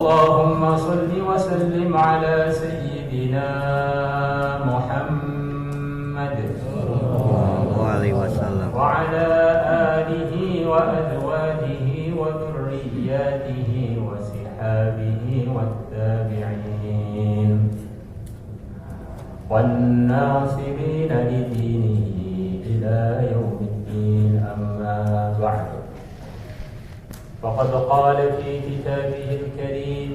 اللهم صل وسلم على سيدنا محمد وعلى آله وأزواجه وذرياته وصحابه والتابعين والناصرين لدينه إلى يوم الدين. أما بعد، فقد قال في كتابه الكريم: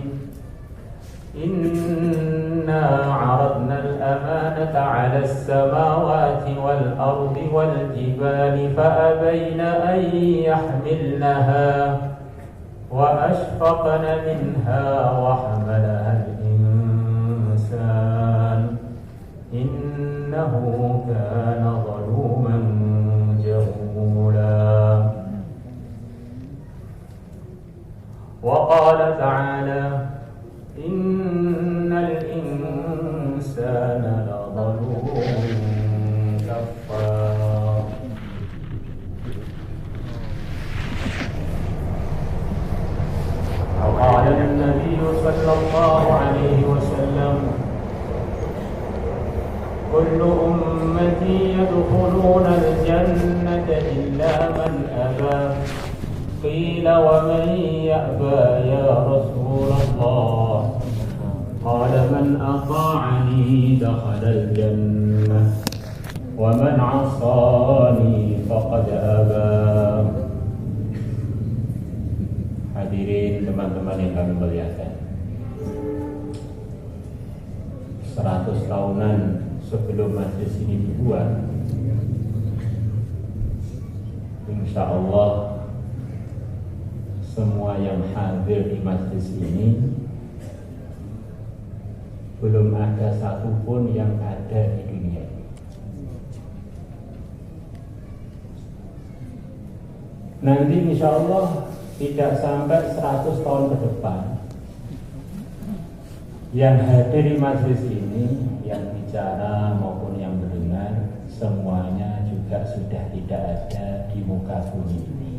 إنا عرضنا الأمانة على السماوات والأرض والجبال فأبين أن يحملنها وأشفقن منها وحملها الإنسان إنه كان ظلوما جهولا. وقال تعالى: إن الإنسان لظلوم كفار. وقال النبي صلى الله عليه وسلم: كل أمتي يدخلون الجنة إلا من أبى. قيل: ومن يأبى يا رسول الله؟ قال: من أطاعني دخل الجنة ومن عصاني فقد أبى. Hadirin teman-teman yang kami muliakan, 100 tahunan sebelum majelis ini dibuat, insya Allah semua yang hadir di majelis ini belum ada satupun yang ada di dunia ini. Nanti insya Allah tidak sampai 100 tahun ke depan, yang hadir di majelis ini, yang bicara maupun yang mendengar, semuanya juga sudah tidak ada di muka bumi ini.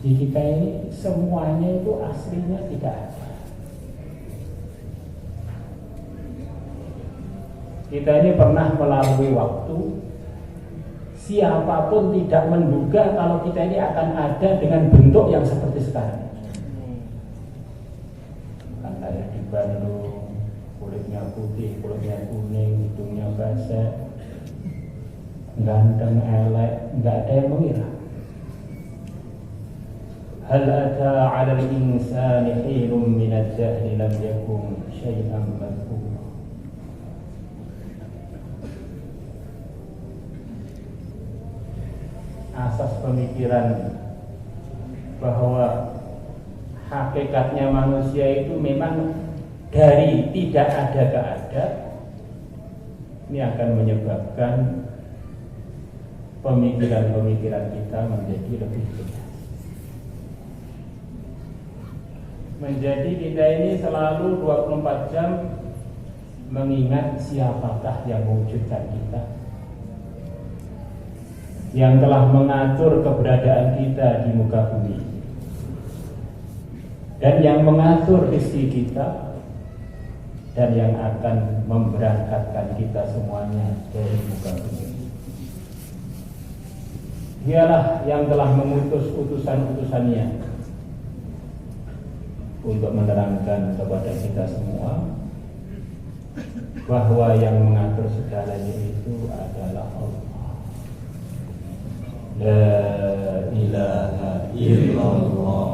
Di kita ini semuanya itu aslinya tidak ada. Kita ini pernah melalui waktu, siapapun tidak menduga kalau kita ini akan ada dengan bentuk yang seperti sekarang. Kan saya di Bandung, kulitnya putih, kulitnya kuning, hidungnya basah, ganteng, elek, nggak ada yang mengira. Hal ata 'ala al-insani hinun min ad-dahri lam yakun syai'an madhkura. Asas pemikiran bahwa hakikatnya manusia itu memang dari tidak ada ke ada, ini akan menyebabkan pemikiran-pemikiran kita menjadi lebih jelas. Menjadi kita ini selalu 24 jam mengingat siapakah yang mewujudkan kita, yang telah mengatur keberadaan kita di muka bumi, dan yang mengatur rezeki kita, dan yang akan memberangkatkan kita semuanya dari muka bumi. Dialah yang telah mengutus utusan-utusannya untuk menerangkan kepada kita semua bahwa yang mengatur segalanya itu adalah Allah. La ilaha illallah.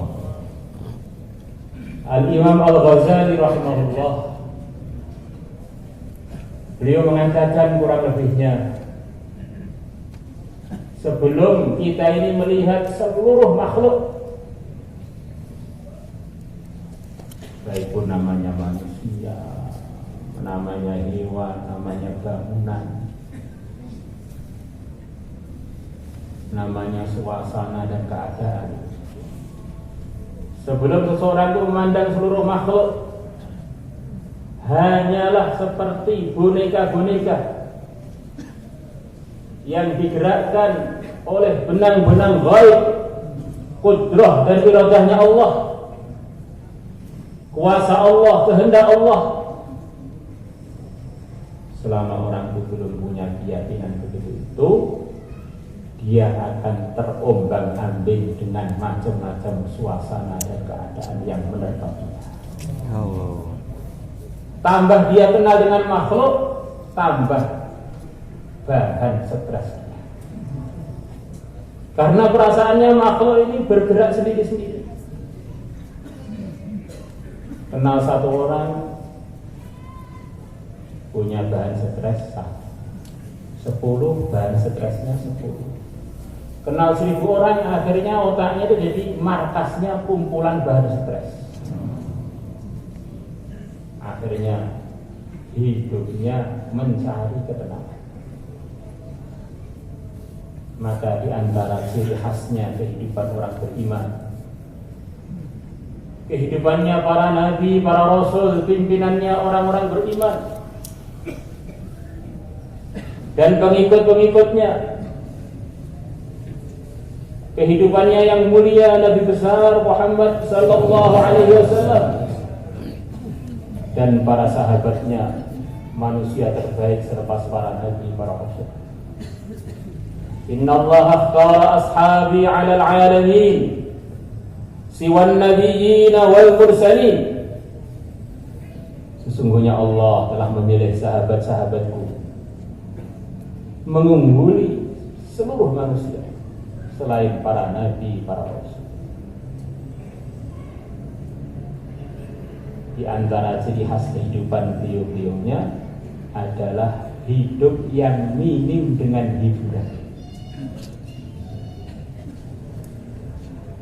Al-Imam Al-Ghazali rahimahullah, beliau mengatakan kurang lebihnya, sebelum kita ini melihat seluruh makhluk, baik pun namanya manusia, namanya hewan, namanya bangunan, namanya suasana dan keadaan, sebelum seseorang itu memandang seluruh makhluk hanyalah seperti boneka-boneka yang digerakkan oleh benang-benang gaib kudrah dan iradahnya Allah, kuasa Allah, kehendak Allah. Selama orang itu belum punya keyakinan begitu itu, dia akan terombang-ambing dengan macam-macam suasana dan keadaan yang menerpa dia. Tambah dia kenal dengan makhluk, tambah bahan stresnya. Karena perasaannya makhluk ini bergerak sendiri-sendiri. Kenal satu orang punya bahan stres 10, bahan stresnya 10. Kenal 1000 orang, akhirnya otaknya itu jadi markasnya kumpulan bahan stres. Akhirnya hidupnya mencari ketenangan. Maka di antara ciri khasnya kehidupan orang beriman, kehidupannya para nabi, para rasul, pimpinannya orang-orang beriman dan pengikut-pengikutnya, kehidupannya yang mulia Nabi besar Muhammad sallallahu alaihi wasallam dan para sahabatnya, manusia terbaik selepas para nabi, para rasul. Inna Allah akhtara ashabi 'alal 'alamin siwan nabiyyin wal mursalin. Sesungguhnya Allah telah memilih sahabat-sahabatku mengungguli seluruh manusia selain para nabi, para rasul. Di antara ciri khas kehidupan beliau-beliaunya adalah hidup yang minim dengan hiburan.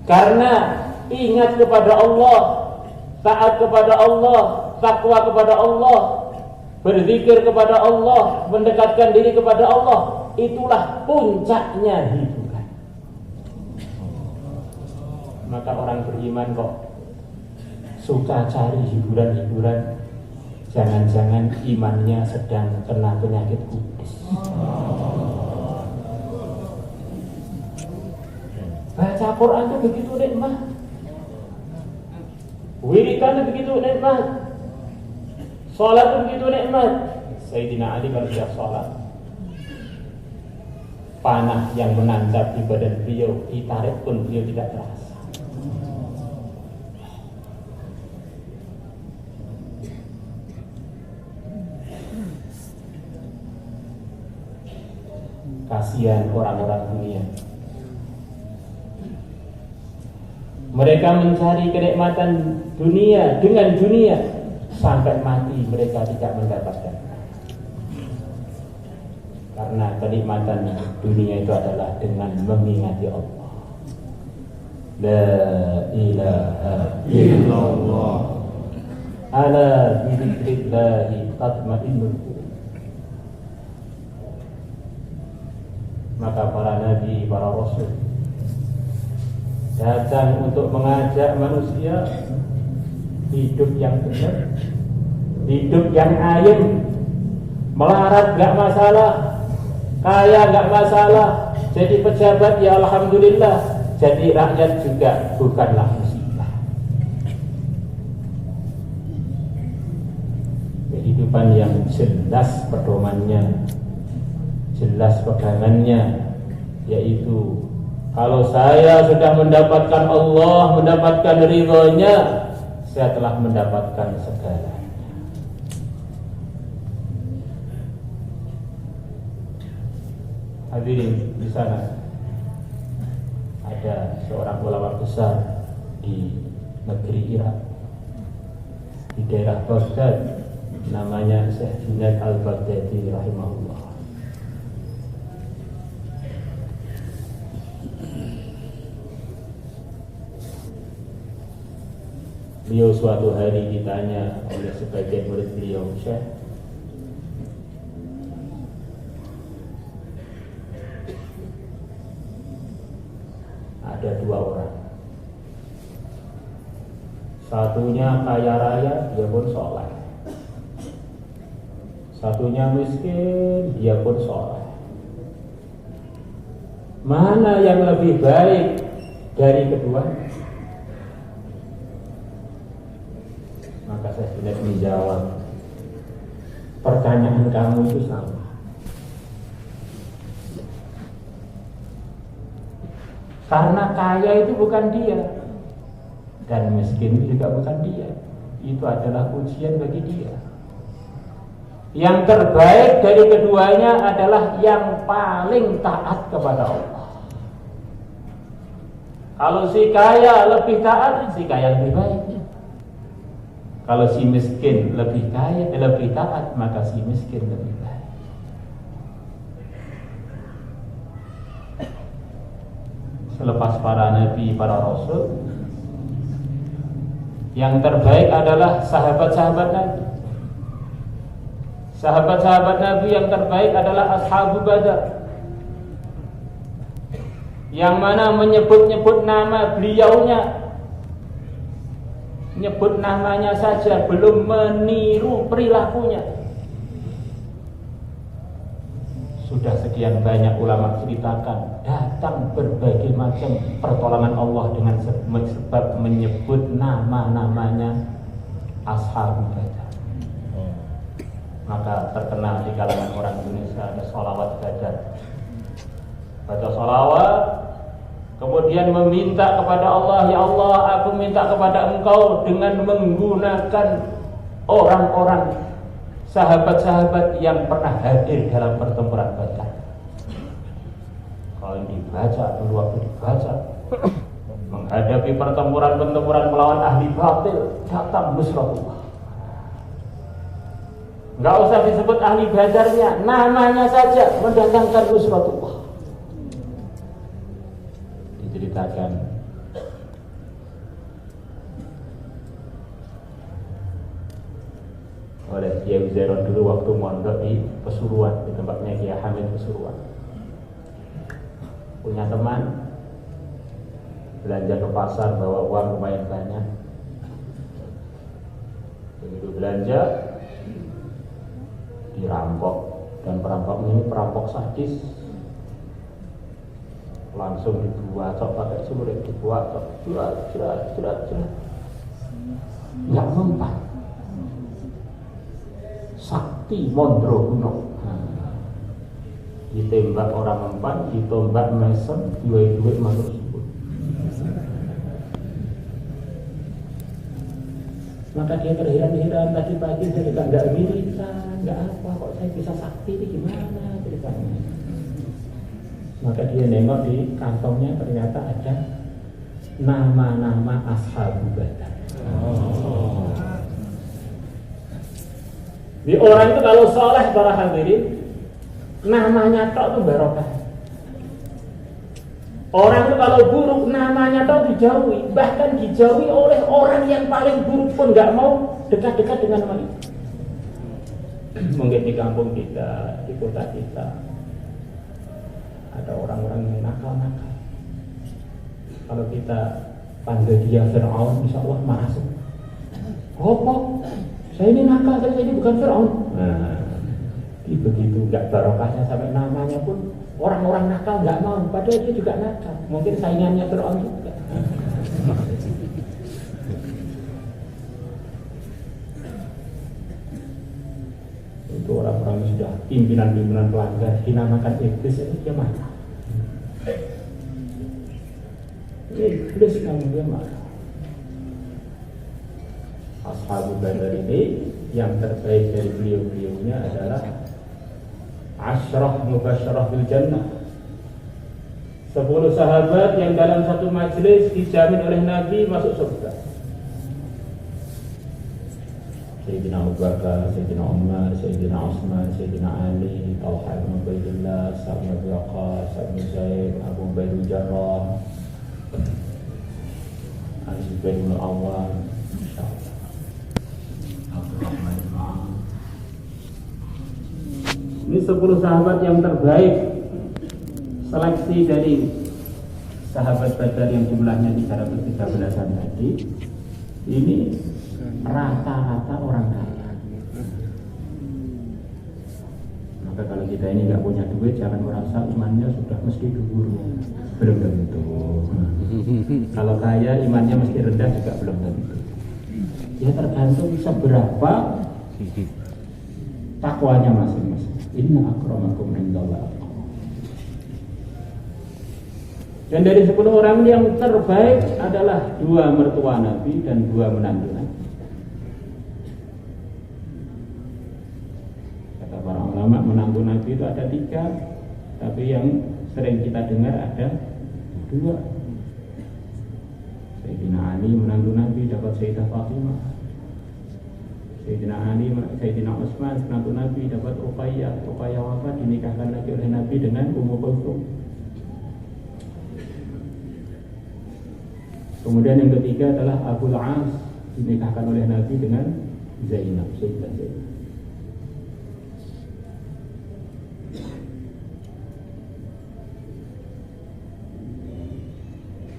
Karena ingat kepada Allah, taat kepada Allah, takwa kepada Allah, berzikir kepada Allah, mendekatkan diri kepada Allah, itulah puncaknya hiburan. Maka orang beriman kok suka cari hiburan-hiburan, jangan-jangan imannya sedang kena penyakit kudus. Baca Quran itu begitu nikmat, wiridan itu begitu nikmat, sholat itu begitu nikmat. Sayyidina Ali kalau sudah sholat, panah yang menancap di badan beliau ditarik pun beliau tidak terasa. Kasihan orang-orang dunia, mereka mencari kenikmatan dunia dengan dunia sampai mati mereka tidak mendapatkan. Karena kenikmatan dunia itu adalah dengan mengingati Allah. La ilaha illallah. Ala bidzikrillahi tatma'innul qulub. Maka para nabi, para rasul datang untuk mengajak manusia hidup yang benar, hidup yang ayem. Melarat gak masalah, kaya gak masalah, jadi pejabat ya alhamdulillah, jadi rakyat juga bukanlah musibah. Kehidupan yang jelas pedomannya, jelas pegangannya, yaitu kalau saya sudah mendapatkan Allah, mendapatkan ridhonya, saya telah mendapatkan segalanya. Hadirin, di sana ada seorang ulama besar di negeri Irak, di daerah Baghdad, namanya Syekh Junaid Al-Baghdadi rahimahullah. Beliau suatu hari ditanya oleh sebagian murid beliau, Syekh, ada dua orang, satunya kaya raya, dia pun sholat, satunya miskin, dia pun sholat. Mana yang lebih baik dari kedua? Maka saya sudah menjawab, pertanyaan kamu itu sama. Karena kaya itu bukan dia, dan miskin juga bukan dia. Itu adalah ujian bagi dia. Yang terbaik dari keduanya adalah yang paling taat kepada Allah. Kalau si kaya lebih taat, si kaya lebih baik. Kalau si miskin lebih kaya, lebih taat, maka si miskin lebih baik. Selepas para nabi, para rasul, yang terbaik adalah sahabat-sahabat Nabi. Sahabat-sahabat Nabi yang terbaik adalah Ashabu Badar, yang mana menyebut-nyebut nama beliaunya, nyebut namanya saja belum meniru perilakunya. Sudah sekian banyak ulama ceritakan, datang berbagai macam pertolongan Allah dengan sebab menyebut nama-namanya Ashabu Badar. Maka terkenal di kalangan orang Indonesia ada sholawat Badar. Baca sholawat, kemudian meminta kepada Allah, ya Allah, aku minta kepada Engkau dengan menggunakan orang-orang sahabat-sahabat yang pernah hadir dalam pertempuran Badar. Kalau dibaca, dulu waktu dibaca, menghadapi pertempuran-pertempuran melawan ahli batil, datang Nusratullah. Enggak usah disebut ahli Badarnya, namanya saja mendatangkan Nusratullah. Diceritakan oleh Kiai Zairon dulu waktu mondok di Pesuruan, di tempatnya Kiai Hamid Pesuruan. Punya teman belanja ke pasar bawa uang lumayan banyak. Begitu belanja dirampok, dan perampoknya ini perampok sadis. Langsung dibuacok pakai celurit, dibuacok, jerat. Nggak mempan. Sakti Mondro Kuno. Ditembak orang mempan, ditombak mesem, duit masuk sebut. Maka dia terheran-heran tadi pagi, saya juga nggak militan, nggak apa, kok saya bisa sakti ini gimana ceritanya. Maka dia nengok di kantongnya, ternyata ada nama-nama Ashabu Badar. Di orang itu kalau soleh para hadirin, namanya tok itu barokah. Orang itu kalau buruk, namanya tok dijauhi, bahkan dijauhi oleh orang yang paling buruk pun nggak mau dekat-dekat dengan nama itu. Mungkin di kampung kita, di kota kita, ada orang-orang yang nakal-nakal. Kalau kita panggil dia Fir'aun, insya Allah marah semua. Oh, saya ini nakal, saya ini bukan Fir'aun. Nah, begitu nggak barokahnya sampai namanya pun orang-orang nakal nggak mau, padahal dia juga nakal. Mungkin saingannya Fir'aun juga. Itu orang-orang yang sudah pimpinan-pimpinan pelanggar dinamakan iblis, itu dia marah. Iblis kamu, dia marah. Ashabu Badar ini yang terbaik dari beliau-beliaunya adalah Asyrah Mubasyarah bil Jannah, 10 sahabat yang dalam satu majelis dijamin oleh Nabi masuk surga. Sayyidina Abu Bakar, Sayyidina Umar, Sayyidina Utsman, Sayyidina Ali, Talha bin Ubaidillah, Sa'd bin Abi Waqqas, Sa'd bin Zaid, Abu Ubaidah Jarrah, Az-Zubair bin Awwam, insyaallah. Abdurrahman bin Auf. Ini 10 sahabat yang terbaik, seleksi dari sahabat Badar yang jumlahnya 313-an tadi. Ini rata-rata orang kaya. Maka kalau kita ini nggak punya duit, jangan merasa imannya sudah mesti dhuwur. Belum tentu. Kalau kaya imannya mesti rendah juga belum tentu. Ya tergantung seberapa takwanya masing-masing. Inna akramakum indallah. Dan dari 10 orang yang terbaik adalah 2 mertua Nabi dan 2 menantu Nabi. Kata para ulama, menantu Nabi itu ada 3, tapi yang sering kita dengar ada 2. Sayyidina Ali menantu Nabi dapat Sayyidah Fatimah. Sayyidina Ali, Sayyidina Utsman menantu Nabi dapat Ruqayyah. Ruqayyah wafat dinikahkan lagi oleh Nabi dengan Ummu Kulthum. Kemudian yang ketiga adalah Abu Al-As, dinikahkan oleh Nabi dengan Zainab, Sayyidah Zainab.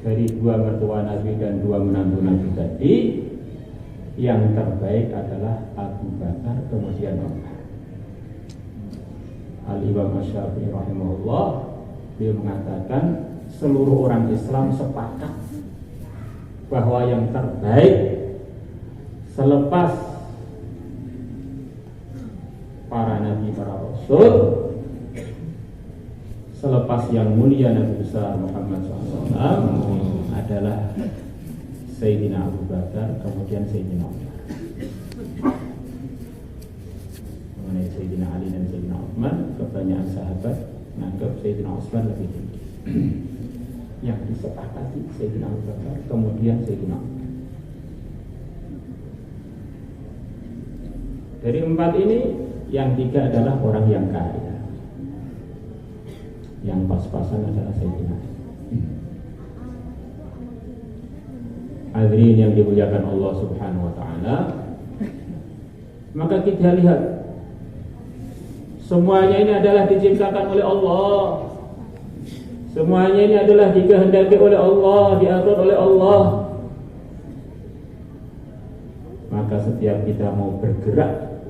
Dari 2 mertua Nabi dan 2 menantu Nabi tadi, yang terbaik adalah Abu Bakar, kemudian Umar. Al-Imam Asy-Syafi'i rahimahullah, dia mengatakan seluruh orang Islam sepakat bahwa yang terbaik selepas para nabi, para rasul, selepas yang mulia Nabi besar Muhammad SAW adalah Sayyidina Abu Bakar, kemudian Sayyidina Umar. Mengenai Sayyidina Ali dan Sayyidina Utsman, kebanyakan sahabat menganggap Sayyidina Utsman lebih tinggi. Yang disepakati Sayyidina Abu Bakar, kemudian Sayyidina Umar. Dari 4 ini, yang 3 adalah orang yang kaya. Yang pas-pasan adalah Sayyidina Ali. Hadirin yang dimuliakan Allah Subhanahu wa taala, maka kita lihat semuanya ini adalah diciptakan oleh Allah. Semuanya ini adalah dikehendaki oleh Allah, diatur oleh Allah. Maka setiap kita mau bergerak,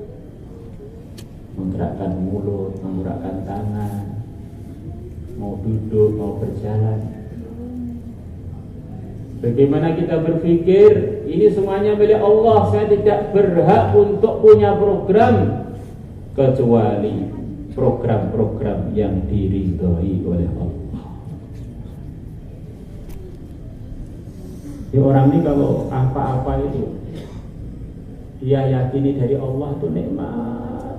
menggerakkan mulut, menggerakkan tangan, mau duduk, mau berjalan, bagaimana kita berpikir, ini semuanya milik Allah, saya tidak berhak untuk punya program kecuali program-program yang diridhoi oleh Allah. Jadi orang ini kalau apa-apa itu dia yakini dari Allah itu nikmat.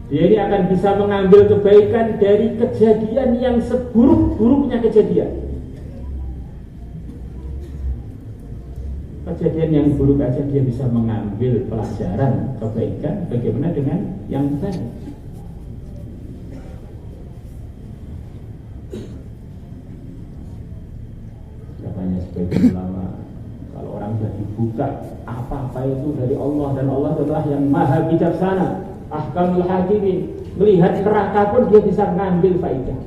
Dia ini akan bisa mengambil kebaikan dari kejadian yang seburuk-buruknya kejadian. Kejadian yang buruk aja dia bisa mengambil pelajaran kebaikan. Bagaimana dengan yang baik? Katanya sebagian ulama, kalau orang sudah dibuka apa-apa itu dari Allah, dan Allah adalah yang maha bijaksana, ahkamul hakimin, melihat neraka pun dia bisa mengambil faedah.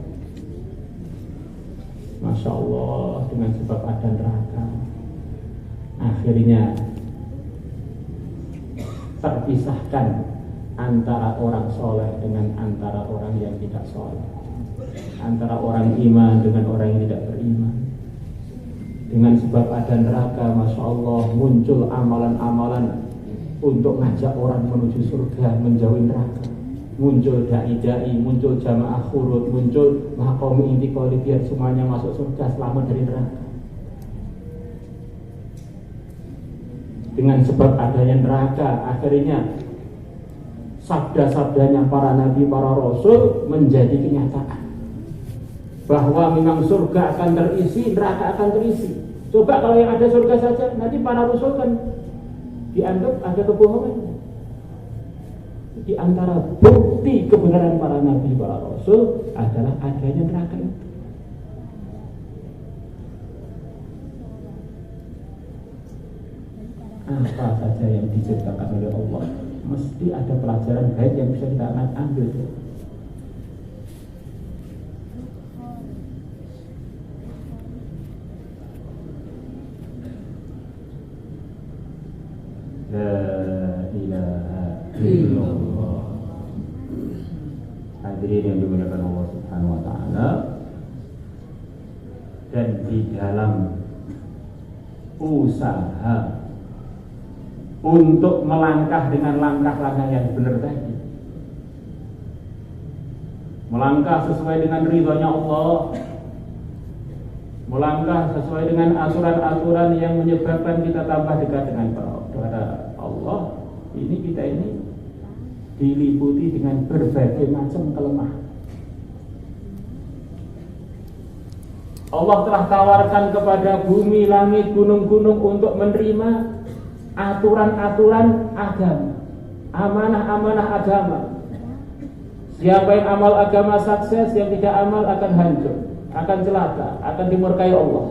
Masya Allah, dengan sebab ada neraka, akhirnya terpisahkan antara orang soleh dengan antara orang yang tidak soleh, antara orang iman dengan orang yang tidak beriman. Dengan sebab ada neraka, Masya Allah, muncul amalan-amalan untuk ngajak orang menuju surga, menjauhi neraka. Muncul da'i-da'i, muncul jamaah khurud, muncul maqam intiqali, biar semuanya masuk surga, selamat dari neraka. Dengan sebab adanya neraka, akhirnya sabda-sabdanya para nabi, para rasul menjadi kenyataan bahwa memang surga akan terisi, neraka akan terisi. Coba kalau yang ada surga saja, nanti para rasul kan dianggap ada kebohongan. Di antara bukti kebenaran para nabi, para rasul adalah adanya neraka itu. Apa saja yang diciptakan oleh Allah, mesti ada pelajaran baik yang bisa kita ambil. La ilaha illallah hadirin yang dimuliakan Allah Subhanahu wa taala, dan di dalam usaha untuk melangkah dengan langkah-langkah yang benar tadi, melangkah sesuai dengan ridhonya Allah, melangkah sesuai dengan aturan-aturan yang menyebabkan kita tambah dekat dengan kepada Allah, kita ini diliputi dengan berbagai macam kelemahan. Allah telah tawarkan kepada bumi, langit, gunung-gunung untuk menerima aturan-aturan agama, amanah-amanah agama. Siapa yang amal agama sukses, yang tidak amal akan hancur, akan celaka, akan dimurkai Allah.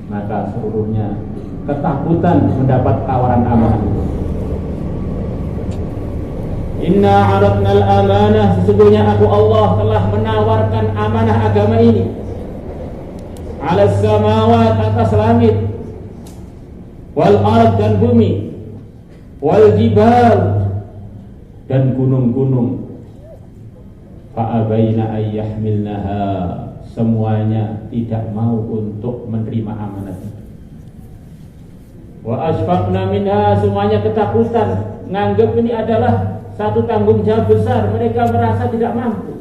Maka seluruhnya ketakutan mendapat tawaran amanah. Inna aradna al-amanah, sesungguhnya aku Allah telah menawarkan amanah agama ini ala samawat, atas langit, wal ard, dan bumi, wal jibal, dan gunung-gunung. Fa'abaina ayyahmilnaha, semuanya tidak mau untuk menerima amanah itu. Wa asfaqna minha, semuanya ketakutan, nganggap ini adalah satu tanggung jawab besar, mereka merasa tidak mampu.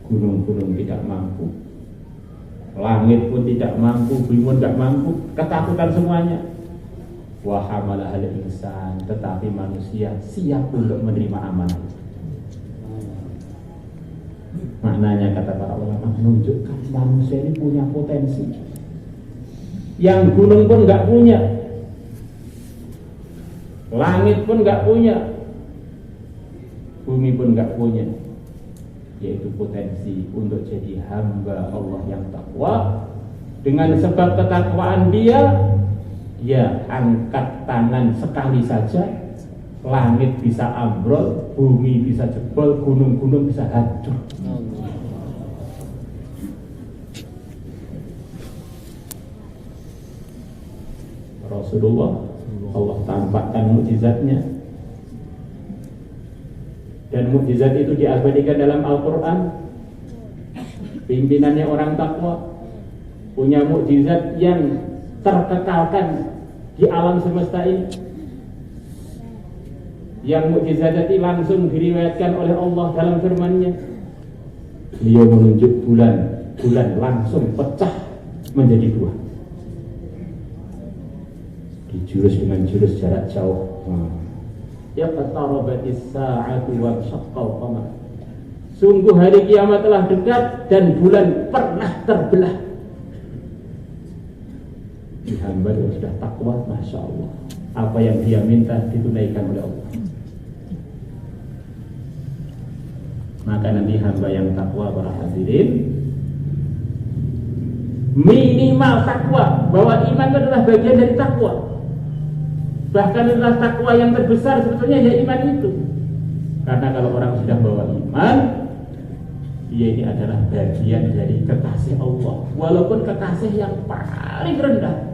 Gunung-gunung tidak mampu, langit pun tidak mampu, bumi pun tidak mampu, ketakutan semuanya. Wa hamalahal insan, tetapi manusia siap untuk menerima amanah. Maknanya kata para ulama, menunjukkan manusia ini punya potensi yang gunung pun nggak punya, langit pun nggak punya, bumi pun nggak punya, yaitu potensi untuk jadi hamba Allah yang takwa. Dengan sebab ketakwaan dia angkat tangan sekali saja, langit bisa ambrol, bumi bisa jebol, gunung-gunung bisa hancur. Rasulullah, Allah tampakkan mukjizatnya, dan mukjizat itu diabadikan dalam Al-Quran. Pimpinannya orang takwa punya mukjizat yang terkekalkan di alam semesta ini, yang mukjizat itu langsung diriwayatkan oleh Allah dalam firman-Nya. Beliau menunjuk bulan langsung pecah menjadi dua, dijurus dengan jurus jarak jauh. Yaqtarabatis sa'atu wa syaqqal qamar, sungguh hari kiamat telah dekat dan bulan pernah terbelah. Di hamba yang sudah takwa, Masya Allah, apa yang dia minta ditunaikan oleh Allah. Maka nanti hamba yang takwa, para hadirin, minimal takwa, bahwa iman itu adalah bagian dari takwa. Bahkan adalah takwa yang terbesar sebetulnya ya iman itu. Karena kalau orang sudah bawa iman, dia ini adalah bagian dari kekasih Allah, walaupun kekasih yang paling rendah.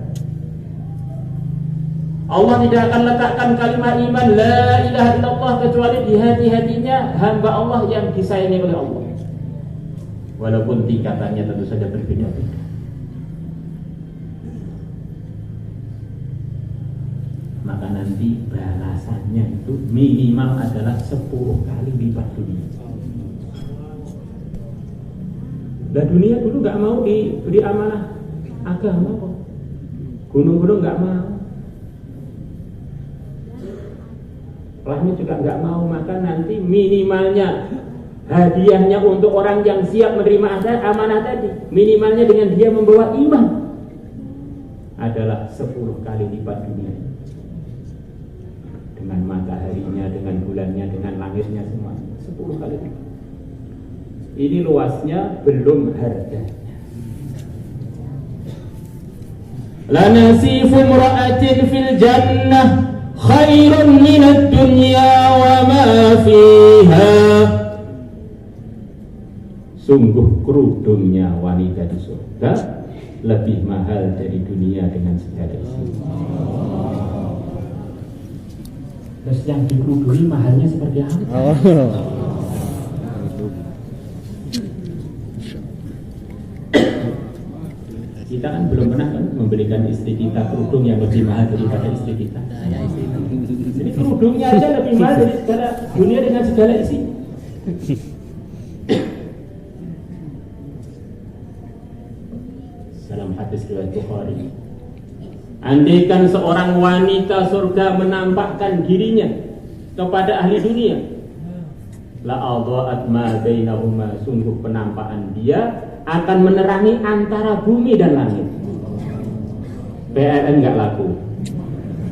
Allah tidak akan letakkan kalimat iman la ilaha illallah kecuali di hati-hatinya hamba Allah yang disayangi oleh Allah, walaupun tingkatannya tentu saja berbeda-beda. Maka nanti balasannya itu minimal adalah 10 kali lipat dunia. Lah dunia dulu nggak mau diberi amanah agama kok, gunung-gunung nggak mau, langit juga nggak mau. Maka nanti minimalnya hadiahnya untuk orang yang siap menerima amanah tadi, minimalnya dengan dia membawa iman, adalah 10 kali lipat dunia, dengan mataharinya, dengan bulannya, dengan langitnya, semua 10 kali lipat. Ini luasnya, belum harganya. Lanasifu mra'atin fil jannah khairun minad dunya wa ma fiha. Sungguh kerudungnya wanita di surga lebih mahal dari dunia dengan segala isinya. Terus yang dikerudui mahalnya seperti apa? Kita kan belum pernah kan memberikan istri kita kerudung yang lebih mahal daripada istri kita. Jadi kerudungnya aja lebih mahal dari segala dunia dengan segala isi. Dalam hadis riwayat Bukhari, andaikan seorang wanita surga menampakkan dirinya kepada ahli dunia, la adha'at ma bainahuma, sungguh penampakan dia akan menerangi antara bumi dan langit. PLN nggak laku,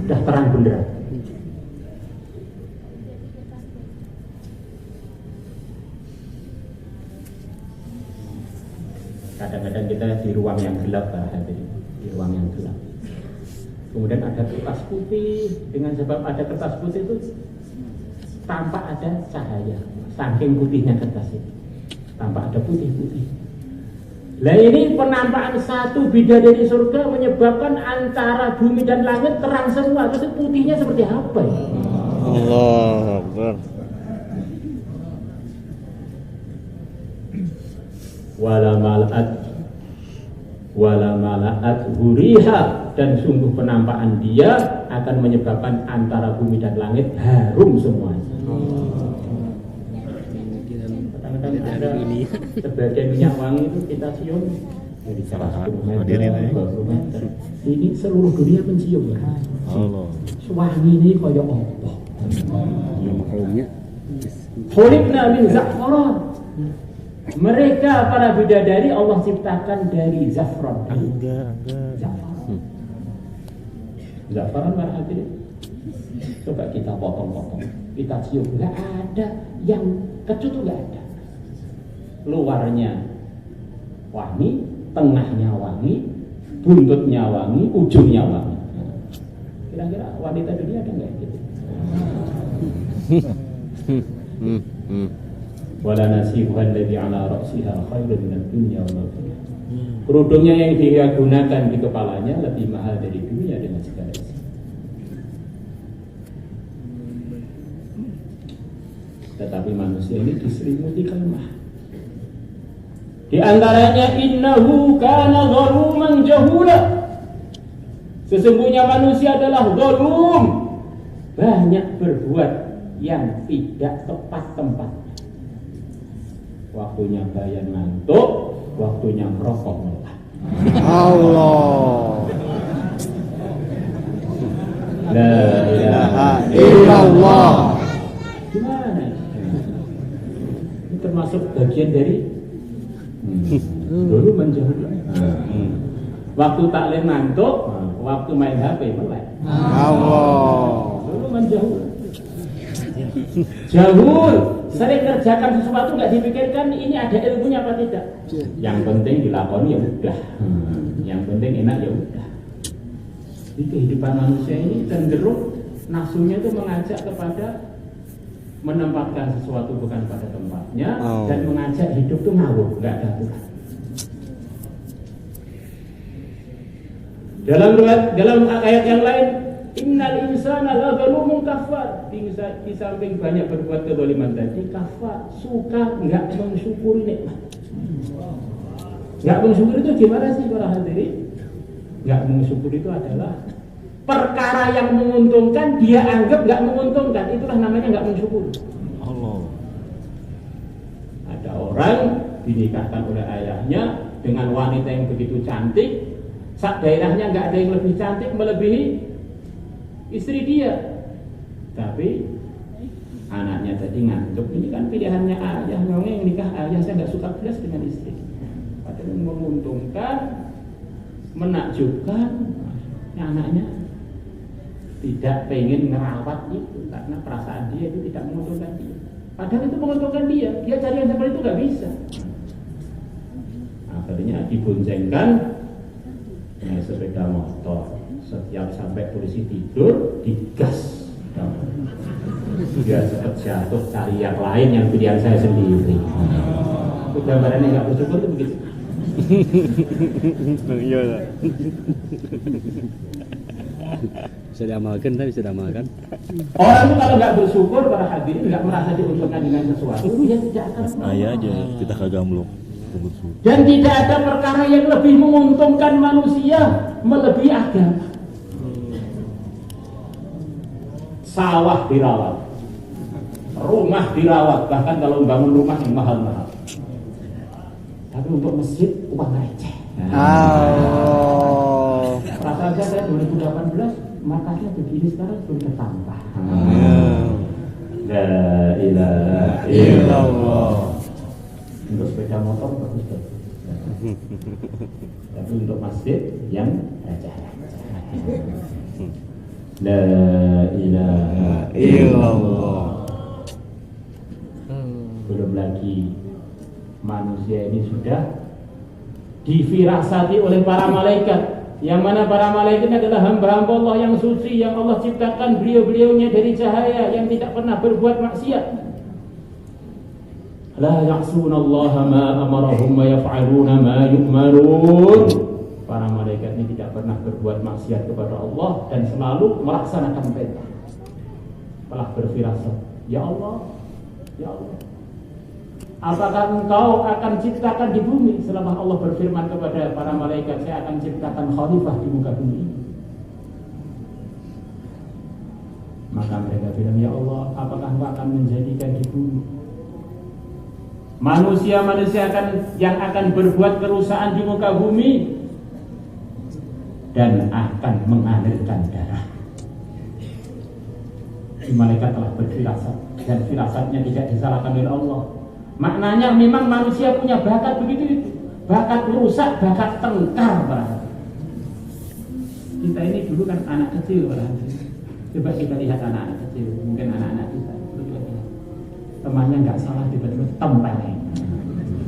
udah terang benderang. Kadang-kadang kita di ruang yang gelap, di ruang yang gelap. Kemudian ada kertas putih, dengan sebab ada kertas putih itu tampak ada cahaya. Saking putihnya kertas itu, tampak ada putih-putih. Nah ini penampakan satu bidadari surga menyebabkan antara bumi dan langit terang semua. Terus putihnya seperti apa ya? Allah Akbar. Wala mala'at huriha, dan sungguh penampakan dia akan menyebabkan antara bumi dan langit harum semuanya. Kadang-kadang ada sebagian minyak wangi itu kita cium dari 10 meter, 20 meter. Ini seluruh dunia mencium ya. Allah. Wangi ini kaya apa? Maklumnya. Khuliqna min za'faran. Mereka para bidadari Allah ciptakan dari zafran. Zafran. Zafran berarti coba kita potong-potong, kita cium, nggak ada yang kecut, nggak ada. Luarnya wangi, tengahnya wangi, buntutnya wangi, ujungnya wangi. Kira-kira wanita dunia ada nggak gitu? Wala nasibuha alladhi ala ra'siha khairun minad dunya wa ma fiha. Kerudungnya yang dia gunakan di kepalanya lebih mahal dari dunia dengan segala isi. Tetapi manusia ini diselimuti kelemahan. Di antaranya innahu kana zaluman jahula. Sesungguhnya manusia adalah zalum, banyak berbuat yang tidak tepat tempatnya. Waktunya bayar ngantuk, waktunya merokok melah. Allah. La ilaha illallah. Gimana? Ini termasuk bagian dari dulu menjauh. Waktu taklim ngantuk, waktu main HP melek. Allah. Dulu menjauh. Jahul, sering kerjakan sesuatu nggak dipikirkan ini ada ilmunya apa tidak. Yang penting dilakoni ya udah. Yang penting enak ya udah. Di kehidupan manusia ini cenderung nafsunya itu mengajak kepada menempatkan sesuatu bukan pada tempatnya, dan mengajak hidup itu ngawur, nggak ada aturan. Dalam ayat yang lain, innal insana la zalumun kafar. Di samping banyak berbuat kezaliman tadi, kafar, suka nggak mensyukuri nikmat. Nggak mensyukuri itu gimana sih para hadirin? Nggak mensyukuri itu adalah perkara yang menguntungkan dia anggap nggak menguntungkan, itulah namanya nggak mensyukuri. Allah. Ada orang dinikahkan oleh ayahnya dengan wanita yang begitu cantik, sak daerahnya nggak ada yang lebih cantik melebihi istri dia. Tapi anaknya jadi ngantuk. Ini kan pilihannya ayah, memang yang nikah ayah, saya nggak suka belas dengan istri. Padahal menguntungkan, menakjubkan, anaknya tidak pengen ngerawat itu karena perasaan dia itu tidak menguntungkan dia. Padahal itu menguntungkan dia cari yang seperti itu nggak bisa. Akhirnya diboncengkan dengan sepeda motor. Setiap sampai polisi tidur, digas. Dia cepat jatuh cari yang lain yang pilihan saya sendiri. Itu gambarannya nggak bersyukur itu begitu. Iya. Bisa diamalkan, tapi bisa diamalkan. Orang itu kalau nggak bersyukur, para hadirin nggak merasa diuntungkan dengan sesuatu, dia tidak akan. Ayah aja kita kagak meluk. Dan tidak ada perkara yang lebih menguntungkan manusia melebihi agama. Sawah dirawat, rumah dirawat, bahkan kalau bangun rumah yang mahal-mahal. Tapi untuk masjid uang receh. Rasa aja saya 2018 markasnya begini, sekarang sudah bertambah. La ilaha illallah. Untuk sepeda motor bagus kan? Tapi untuk masjid yang receh. La ilaha illallah. Belum lagi manusia ini sudah difirasati oleh para malaikat, yang mana para malaikat adalah hamba-hamba Allah yang suci, yang Allah ciptakan beliau-beliaunya dari cahaya, yang tidak pernah berbuat maksiat. La ya'sunallaha ma amarahum wa yaf'aluna ma yu'marun. Para malaikat ini tidak pernah berbuat maksiat kepada Allah dan selalu melaksanakan perintah. Telah berfirasat, ya Allah, ya Allah, apakah engkau akan ciptakan di bumi? Selama Allah berfirman kepada para malaikat, saya akan ciptakan khalifah di muka bumi. Maka mereka bilang, ya Allah, apakah engkau akan menjadikan di bumi manusia-manusia yang akan berbuat kerusakan di muka bumi dan akan mengalirkan darah? Malaikat telah berfirasat dan firasatnya tidak disalahkan oleh Allah. Maknanya memang manusia punya bakat begitu itu, bakat merusak, bakat tengkar. Kita ini dulu kan anak kecil, coba kita lihat anak-anak kecil, mungkin anak-anak kita temannya nggak salah tiba-tiba tempeleng,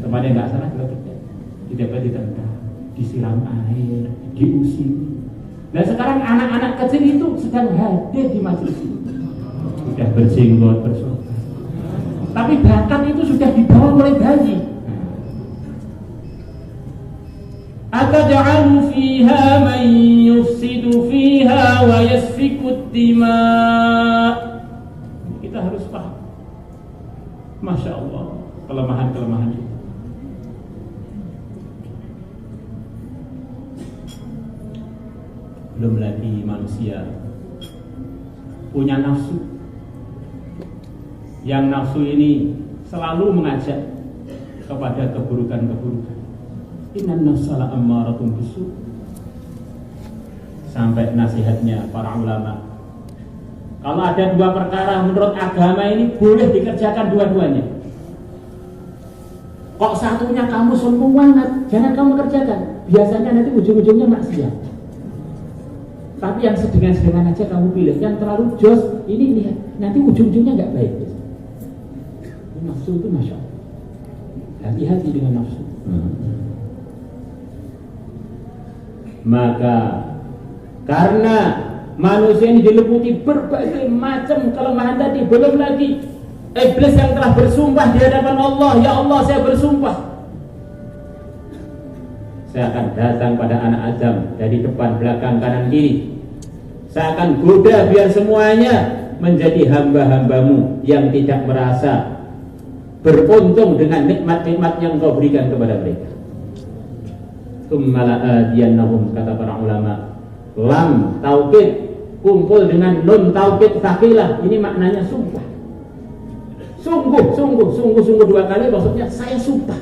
temannya nggak salah tiba-tiba ditendang, disiram air, diusir. Dan sekarang anak-anak kecil itu sedang hadir di majelis ini, sudah berjenggot, bersuara. Tapi bakat itu sudah dibawa oleh bayi. Ataj'alu fiha man yufsidu fiha wa yasfiku dima'. Kita harus paham. Masya Allah, kelemahan-kelemahan itu. Belum lagi manusia punya nafsu, yang nafsu ini selalu mengajak kepada keburukan-keburukan. Innan nafsala ammaratun bisu. Sampai nasihatnya para ulama, kalau ada dua perkara menurut agama ini boleh dikerjakan dua-duanya. Kok satunya kamu sombong banget, jangan kamu kerjakan. Biasanya nanti ujung-ujungnya maksiat. Tapi yang sedengan-sedengan aja kamu pilih. Yang terlalu jos, ini lihat, nanti ujung-ujungnya nggak baik. Nafsu itu masya Allah. Hati-hati dengan nafsu. Maka karena manusia ini diliputi berbagai macam kelemahan tadi, belum lagi iblis yang telah bersumpah di hadapan Allah, ya Allah saya bersumpah, saya akan datang pada anak Adam dari depan, belakang, kanan, kiri. Saya akan goda biar semuanya menjadi hamba-hambamu yang tidak merasa beruntung dengan nikmat-nikmat yang kau berikan kepada mereka. Tsumma la'adiyannahum, kata para ulama. Lam taukid kumpul dengan nun taukid tsakilah, ini maknanya sumpah. Sungguh dua kali, maksudnya saya sumpah.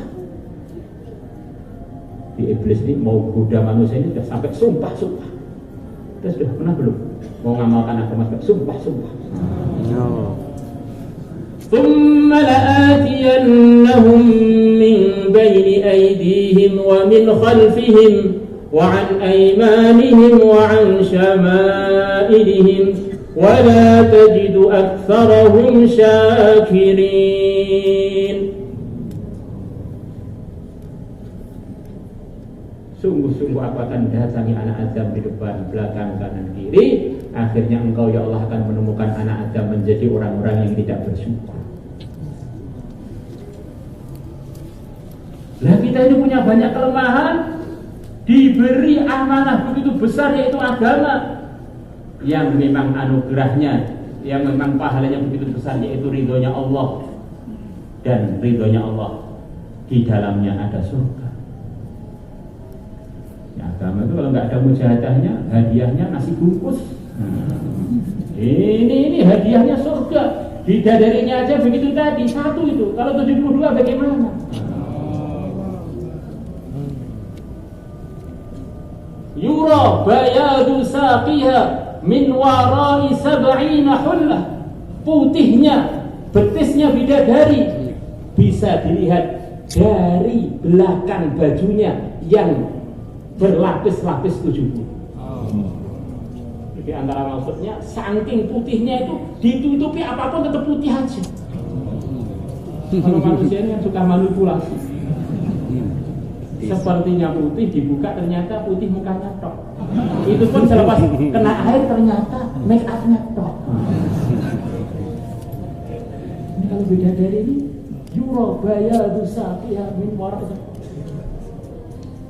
Di iblis ini mau goda manusia ini sudah sampai sumpah. Terus sudah pernah belum mau ngamalkan agama sumpah? ثم لآتينهم من بين أيديهم ومن خلفهم وعن أيمانهم وعن شمائلهم ولا تجد أكثرهم شاكرين. Sungguh-sungguh aku akan datangi anak Adam di depan, belakang, kanan, kiri. Akhirnya engkau ya Allah akan menemukan anak Adam menjadi orang-orang yang tidak bersyukur. Nah, kita ini punya banyak kelemahan, diberi amanah begitu besar yaitu agama. yang memang anugerahnya, yang memang pahalanya begitu besar, yaitu ridhonya Allah. Dan ridhonya Allah di dalamnya ada surga. Ya, agama itu kalau nggak ada mujahadahnya, hadiahnya nasi bungkus. Ini hadiahnya surga. Bidadarinya aja begitu tadi, satu itu. Kalau 72 bagaimana? Yura bayadu saqiha min warai sab'ina hullah. Putihnya, betisnya bidadari bisa dilihat dari belakang bajunya yang berlapis-lapis 70. Jadi antara maksudnya saking putihnya itu ditutupi apapun tetap putih aja. Kalau manusia ini yang suka manipulasi. Sepertinya putih, dibuka ternyata putih mukanya tok. Itu pun selepas kena air ternyata make up-nya tok. Ini kalau beda dari ini, Yurabaya dusaqiha min warak.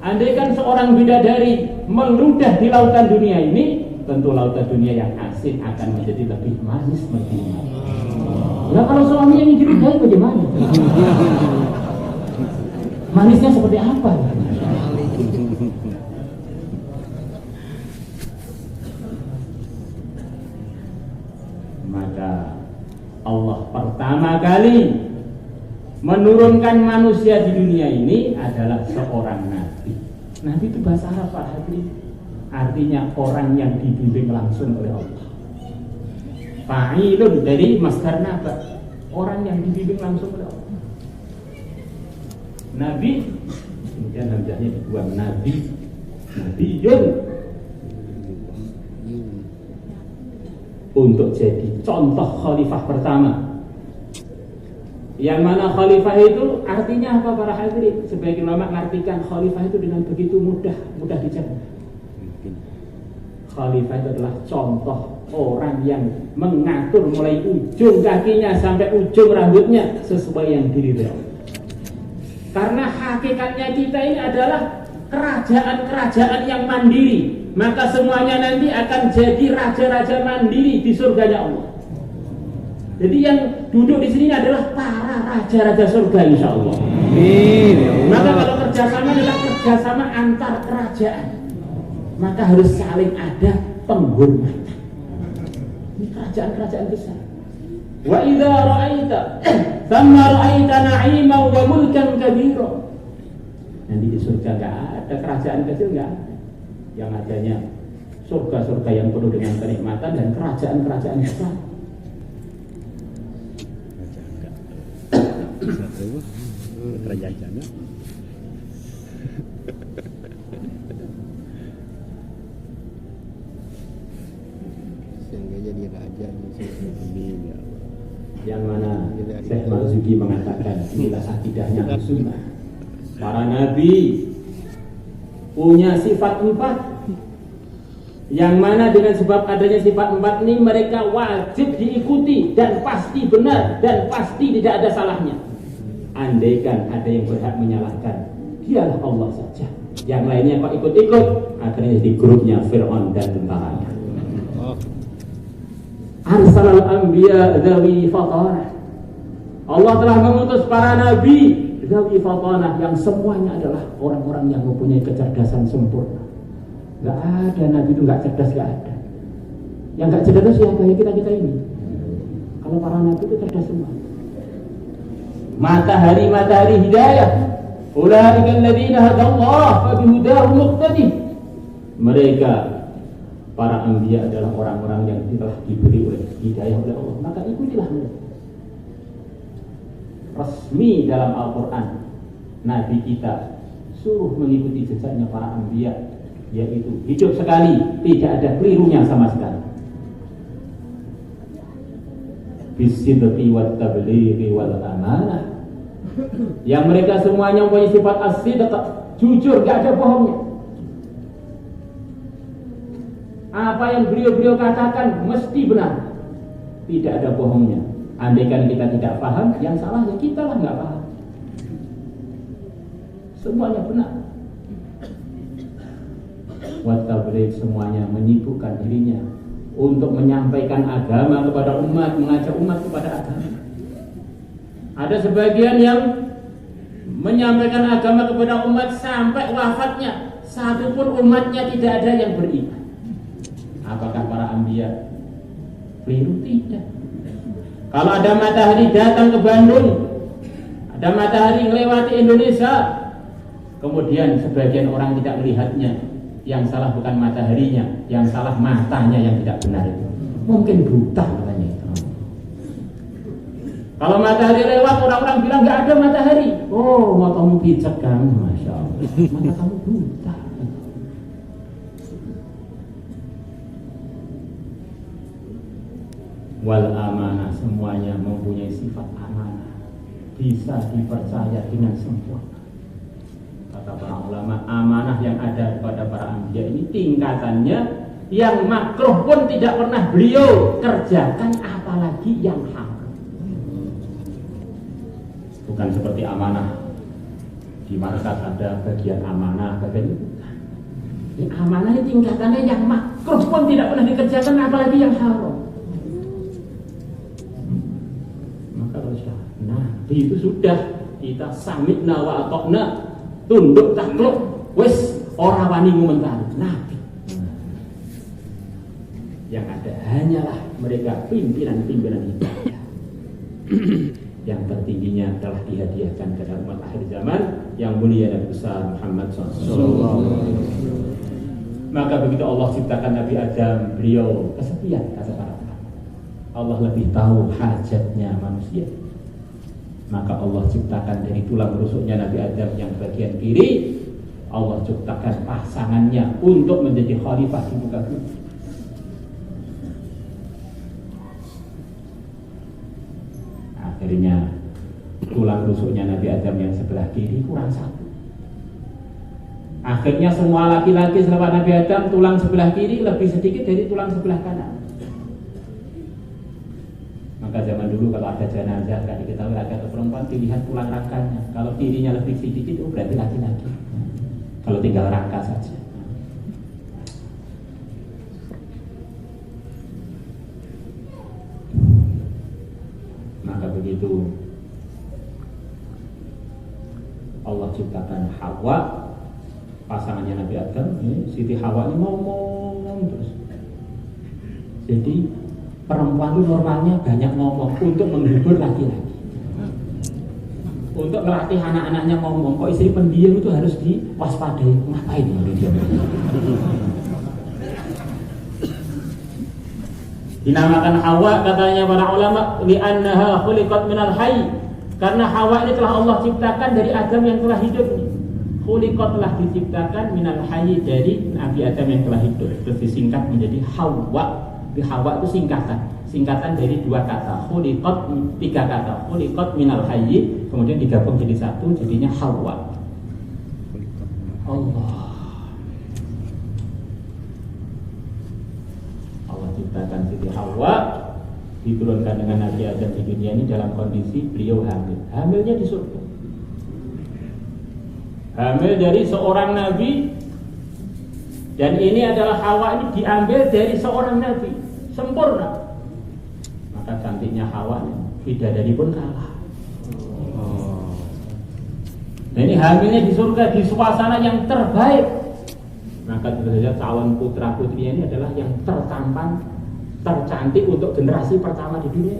Andaikan seorang bidadari meludah di lautan dunia ini, tentu lautan dunia yang asin akan menjadi lebih manis mestinya. Nah kalau suami yang diludahi bagaimana? Manisnya seperti apa? Maka Allah pertama kali menurunkan manusia di dunia ini adalah seorang nabi. Nabi itu bahasa Arab, Pak Hadri. Artinya orang yang dibimbing langsung oleh Allah. Fa'ilun dari masdar naba, orang yang dibimbing langsung oleh Allah. Nabi, kemudian hamzahnya dibuang, Nabiyun, untuk jadi contoh khalifah pertama. Yang mana khalifah itu artinya apa para hadirin? Sebagian ulama mengartikan khalifah itu dengan begitu mudah dicerna. Khalifah itu adalah contoh orang yang mengatur mulai ujung kakinya sampai ujung rambutnya sesuai yang diridhoi Allah. Karena hakikatnya kita ini adalah kerajaan-kerajaan yang mandiri, maka semuanya nanti akan jadi raja-raja mandiri di surganya Allah. Jadi yang duduk di sini adalah para raja-raja surga insya Allah. Maka kalau kerjasama adalah kerjasama antar kerajaan, maka harus saling ada penghormatan. Ini kerajaan-kerajaan besar. Wa idza ra'aita thamma ra'aita na'iman wa mulkan kabira. Nanti di surga enggak ada kerajaan kecil, enggak ada. Yang adanya surga-surga yang penuh dengan kenikmatan dan kerajaan-kerajaan besar. Kerajaan sana. Sehingga jadi raja. Amin ya. Yang mana Syekh Marzuki mengatakan inilah akidahnya sunnah. Para nabi punya sifat 4, yang mana dengan sebab adanya sifat 4 ini mereka wajib diikuti dan pasti benar dan pasti tidak ada salahnya. Andaikan ada yang berhak menyalahkan, dialah Allah saja. Yang lainnya kok ikut-ikut, akhirnya jadi grupnya Fir'aun dan tentaranya. Arsalal anbiya dzawi fatanah. Allah telah mengutus para nabi dzawi fatanah yang semuanya adalah orang-orang yang mempunyai kecerdasan sempurna. Enggak ada nabi itu enggak cerdas, enggak ada. Yang enggak cerdas siapa? Ya kita ini. Kalau para nabi itu cerdas semua. Matahari hidayah. Ulaika alladziina hadallah fa bihudahu muqtadi. Mereka para anbiya adalah orang-orang yang telah diberi oleh hidayah oleh Allah, maka ikutilah mereka. Resmi dalam Al-Quran, Nabi kita suruh mengikuti jejaknya para anbiya, yaitu hidup sekali tidak ada kelirunya sama sekali. Bisidqi wat tablighi wal amanah. Yang mereka semuanya mempunyai sifat as-sidq, jujur, gak ada bohongnya. Apa yang beliau katakan mesti benar, tidak ada bohongnya. Andaikan kita tidak paham, yang salah ya kita lah nggak paham. Semuanya benar. Wat tabligh, semuanya menyibukkan dirinya untuk menyampaikan agama kepada umat, mengajak umat kepada agama. Ada sebagian yang menyampaikan agama kepada umat sampai wafatnya, satu pun umatnya tidak ada yang beriman. Apakah para anbiya keliru? Tidak. Kalau ada matahari datang ke Bandung, ada matahari melewati Indonesia, kemudian sebagian orang tidak melihatnya, yang salah bukan mataharinya, yang salah matanya yang tidak benar itu. Mungkin buta katanya itu. Kalau matahari lewat, orang-orang bilang nggak ada matahari. Oh, matamu pijak kamu, masya Allah. Mata kamu buta. Wal amanah, semuanya mempunyai sifat amanah, bisa dipercaya dengan sempurna. Kata para ulama, amanah yang ada kepada para anbiya ini tingkatannya yang makruh pun tidak pernah beliau kerjakan, apalagi yang haram. Bukan seperti amanah di markas ada bagian amanah, bagian itu. Ini amanahnya tingkatannya yang makruh pun tidak pernah dikerjakan, apalagi yang haram. Itu sudah kita sami'na wa ata'na, tunduk takluk, wis ora wani ngomentari nabi. Yang ada hanyalah mereka pimpinan-pimpinan hidayah. Yang tertingginya telah dihadiahkan ke dalam akhir zaman yang mulia dan besar Muhammad SAW. Maka begitu Allah ciptakan Nabi Adam, beliau kesepian, kata para ulama. Allah lebih tahu hajatnya manusia. Maka Allah ciptakan dari tulang rusuknya Nabi Adam yang bagian kiri, Allah ciptakan pasangannya untuk menjadi khalifah di muka bumi. Akhirnya tulang rusuknya Nabi Adam yang sebelah kiri kurang satu. Akhirnya semua laki-laki selain Nabi Adam, tulang sebelah kiri lebih sedikit dari tulang sebelah kanan. Maka zaman dulu kalau ada jenazah nggak diketahui laki atau perempuan, dilihat tulang rangkanya. Kalau kirinya lebih sedikit, itu berarti laki-laki. Kalau tinggal rangka saja. Maka begitu Allah ciptakan Hawa, pasangannya Nabi Adam. Siti Hawa ini ngomong terus. Jadi perempuan itu normalnya banyak ngomong untuk menghibur laki-laki, untuk melatih anak-anaknya ngomong. Kok istri pendiam itu harus diwaspadai. Ngapain dia? Dinamakan Hawa katanya para ulama li'annaha khuliqat minal hayy, karena Hawa ini telah Allah ciptakan dari Adam yang telah hidup. Khuliqat telah diciptakan minal hayy, dari Nabi Adam yang telah hidup, terus disingkat menjadi Hawa. Hawa itu singkatan dari dua kata, khuliqat, tiga kata, khuliqat minal hayy, kemudian digabung jadi satu, jadinya Hawa. Allah ciptakan Siti Hawa, diturunkan dengan Nabi Adam di dunia ini dalam kondisi beliau hamil. Hamilnya di surga, hamil dari seorang nabi. Dan ini adalah Hawa ini diambil dari seorang nabi, sempurna. Maka cantiknya Hawa, bidadari pun kalah. Nah ini hamilnya di surga, di suasana yang terbaik. Maka tentu saja calon putra putrinya ini adalah yang tertampan, tercantik untuk generasi pertama di dunia.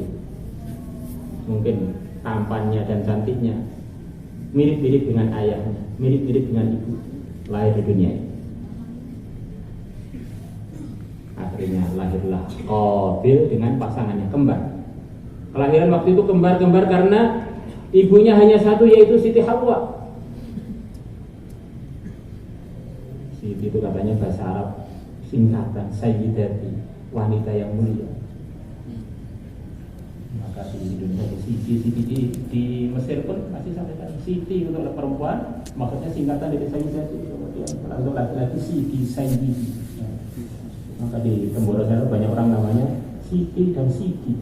Mungkin tampannya dan cantiknya mirip-mirip dengan ayahnya, mirip-mirip dengan ibu, lahir di dunia ini. Akhirnya lahirlah Qabil dengan pasangannya kembar. Kelahiran waktu itu kembar-kembar karena ibunya hanya satu, yaitu Siti Hawa. Siti itu katanya bahasa Arab singkatan Sayyidati, wanita yang mulia. Maka di Indonesia Siti di Mesir pun masih sampai tadi Siti untuk perempuan, maksudnya singkatan dari Sayyidati. Kemudian untuk laki-laki Siti Sayyidi. Maka di Temboro sana banyak orang namanya Siti dan Siti,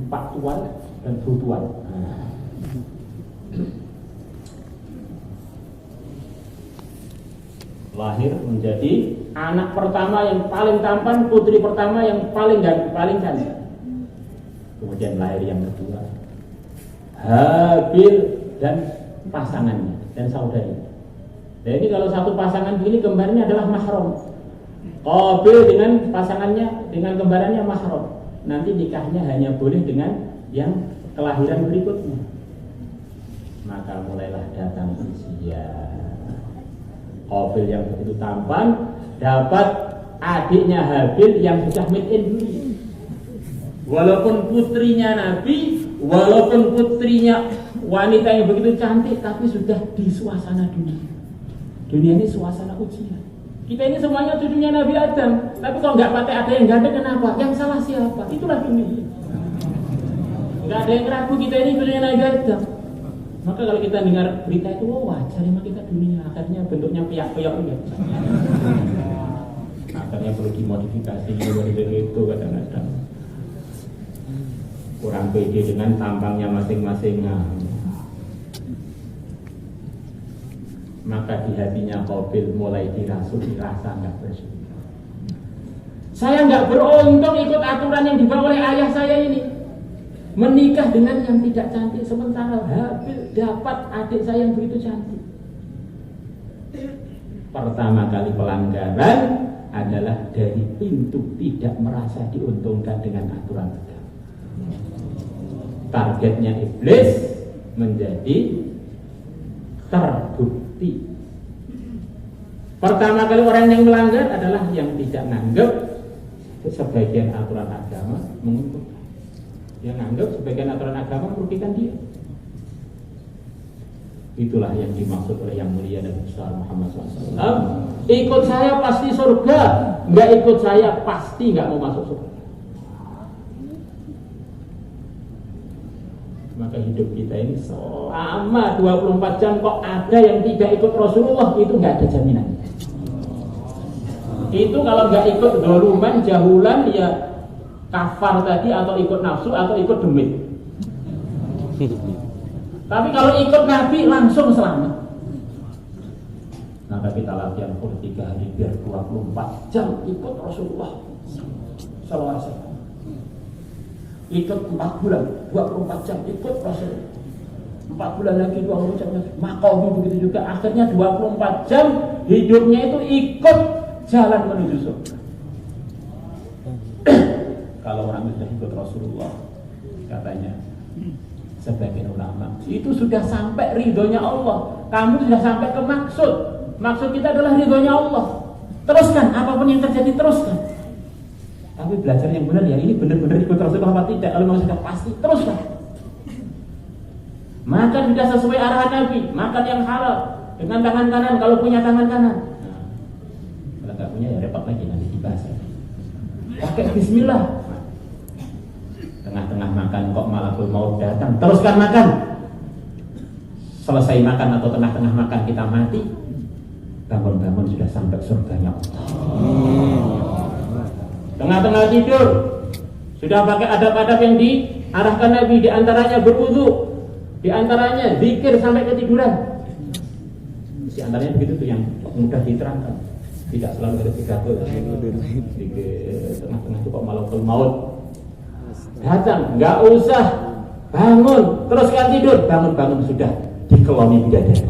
Pak Tuan dan Bu Tuan. lahir menjadi anak pertama yang paling tampan, putri pertama yang paling cantik. Kemudian lahir yang kedua, Habil dan pasangannya dan saudaranya. Jadi kalau satu pasangan begini kembarnya adalah mahram. Qabil dengan pasangannya, dengan kembarannya mahram. Nanti nikahnya hanya boleh dengan yang kelahiran berikutnya. Maka mulailah datang usia. Qabil yang begitu tampan dapat adiknya Habil yang sudah made in dunia. Walaupun putrinya Nabi, walaupun putrinya wanita yang begitu cantik, tapi sudah di suasana dunia. Dunia ini suasana ujian. Kita ini semuanya cucunya Nabi Adam, tapi kalau nggak pakai ada yang ganteng kenapa? Yang salah siapa? Itulah dunia. Nggak ada yang ragu kita ini cucunya Nabi Adam. Maka kalau kita dengar berita itu, oh wajar emang kita dunia. Akhirnya bentuknya piak-piak ya. Akhirnya perlu dimodifikasi itu kadang-kadang. Kurang pede dengan tampangnya masing-masing. Maka di hatinya Qabil mulai dirasuki rasa nggak bersyukur. Saya nggak beruntung ikut aturan yang dibawa oleh ayah saya ini. Menikah dengan yang tidak cantik, sementara Habil dapat adik saya yang begitu cantik. Pertama kali pelanggaran adalah dari pintu tidak merasa diuntungkan dengan aturan agama. Targetnya iblis menjadi terbukti. Pertama kali orang yang melanggar adalah yang tidak menganggap sebagian aturan agama menguntungkan. Yang menganggap sebagian aturan agama merugikan dia. Itulah yang dimaksud oleh yang mulia Nabi besar Muhammad SAW. Ikut saya pasti surga, nggak ikut saya pasti nggak mau masuk surga. Maka hidup kita ini selama 24 jam kok ada yang tidak ikut Rasulullah, itu nggak ada jaminan. Itu kalau nggak ikut doluman, jahulan, ya kafar tadi, atau ikut nafsu, atau ikut demit. Tapi kalau ikut Nabi langsung selamat. Maka kita latihan 3 hari biar 24 jam ikut Rasulullah SAW. Ikut 4 bulan, 24 jam ikut Rasulullah. 4 bulan lagi 24 jam lagi. Maqami begitu juga. Akhirnya 24 jam hidupnya itu ikut jalan menuju surga. Kalau orang sudah ikut Rasulullah, katanya sebagian ulama, itu sudah sampai ridhonya Allah. Kamu sudah sampai ke maksud. Maksud kita adalah ridhonya Allah. Teruskan, apapun yang terjadi teruskan. Tapi belajar yang benar ya, ini benar-benar ikut Rasulullah apa tidak. Kalau memang sudah pasti, teruskan. Makan sudah sesuai arahan Nabi, makan yang halal dengan tangan kanan kalau punya tangan kanan. Nah, kalau nggak punya ya repot lagi nanti dibahas. Pakai Bismillah. Tengah-tengah makan kok malakul maut datang, teruskan makan. Selesai makan atau tengah-tengah makan kita mati, bangun-bangun sudah sampai surganya Allah. Tengah-tengah tidur sudah pakai adab-adab yang diarahkan Nabi, diantaranya berwudu, diantaranya zikir sampai ketiduran. Diantaranya begitu tuh yang mudah diterangkan. Tidak selalu ada pidato. Tengah-tengah itu kok malakul maut datang, nggak usah bangun, teruskan tidur, bangun-bangun sudah dikeloni bidadari.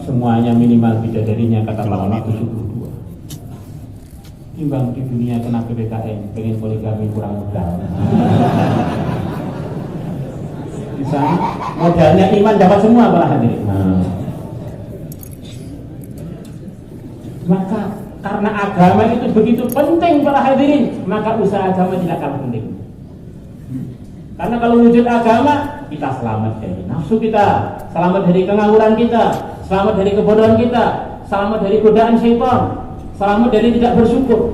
Semuanya minimal bidadarinya katakanlah 72. Timbang di dunia kena PPKM, pengen poligami kurang modal. Bisa modalnya iman dapat semua para hadirin. Maka karena agama itu begitu penting para hadirin, maka usaha agama tidak kalah penting. Karena kalau wujud agama, kita selamat dari nafsu kita, selamat dari kengawuran kita, selamat dari kebodohan kita, selamat dari godaan syaitan, selamat dari tidak bersyukur.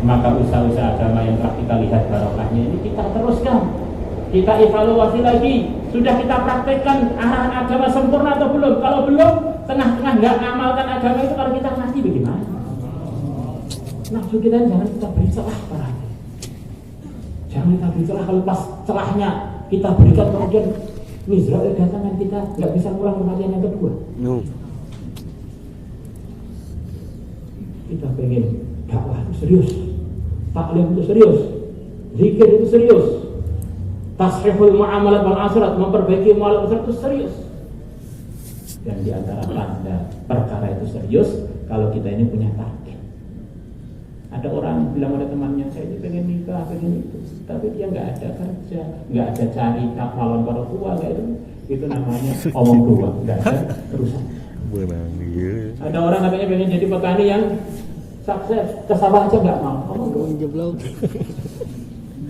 Maka usaha-usaha agama yang telah kita lihat barokahnya ini kita teruskan, kita evaluasi lagi. Sudah kita praktekkan arahan agama sempurna atau belum? Kalau belum, tengah-tengah nggak ngamalkan agama itu, kalau kita mati bagaimana? Nafsu kita jangan kita beri celah para. Jangan kita beri celah, kalau pas celahnya kita berikan kemudian Israel datangan kita nggak bisa pulang kematian yang kedua. No. Kita pengen dakwah itu serius, taklim itu serius, zikir itu serius, tasriful muamalat wal asrat, memperbaiki muamalat itu serius. Dan di antara tanda perkara itu serius kalau kita ini punya target. Ada orang bilang pada temannya, saya ini pengen nikah, pengen itu, tapi dia nggak ada kerja, nggak ada cari calon para tua, nggak itu namanya omong doang, nggak ada terusan. Ada orang katanya pengen jadi petani yang sukses, ke sawah aja nggak mau, omong doang.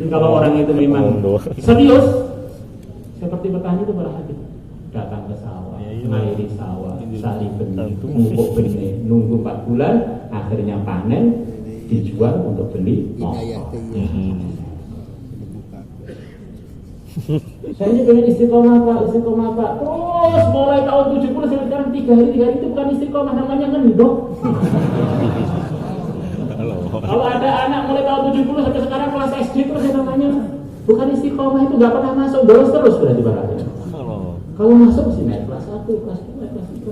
Jadi kalau orang itu memang serius, seperti petani itu berhati, datang ke sawah, mengairi sawah, sari benih, mupuk benih, nunggu 4 bulan, akhirnya panen, dijual untuk beli motor. Saya ini pengen istiqomah pak, terus mulai tahun 70 sampai sekarang 3 hari itu bukan istiqomah, namanya ngendok. Kalau ada anak mulai tahun 70 sampai sekarang kelas SD terus namanya bukan istiqomah, itu nggak pernah masuk, bolos terus berarti barangnya. Kalau masuk sih naik kelas 1, kelas 2, kelas 3.